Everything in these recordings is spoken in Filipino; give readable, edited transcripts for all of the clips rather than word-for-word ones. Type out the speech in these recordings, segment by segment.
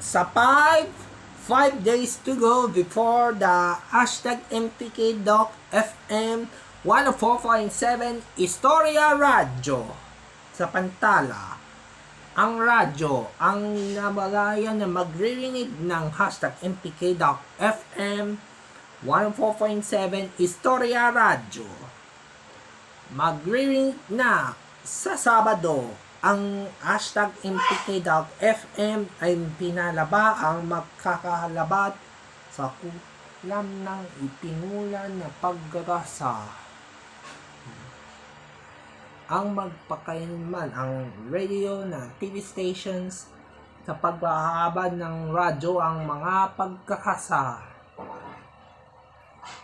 Sa 5 days to go before the hashtag MPK Doc FM 104.7 Istorya Radyo sa Pantala. Ang radyo ang nabalayan na magririnig ng hashtag MPK Doc FM 104.7 Istorya Radyo. Magririnig na sa Sabado. Ang hashtag MPK Doc FM ay pinalaba ang magkakahalabat sa kulam ng ipingulan na paggagasa. Ang magpakailanman ang radio na TV stations sa pagbahabad ng radyo ang mga pagkakasa.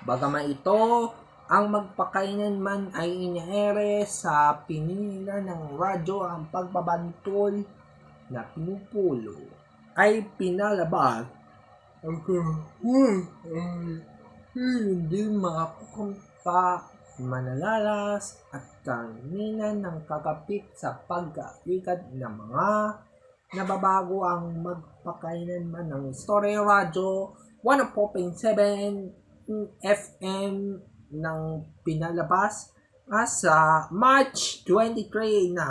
Bagaman ito, ang magpakailanman ay iniere sa pinila ng radyo ang pagbabantol na pinupulo ay pinalabas ang hindi makakumpa manalalas at kaminan ng kagapit sa pag-aligad ng mga nababago ang magpakailanman ng Istorya Radyo 104.7 FM ng pinalabas sa March 23 na.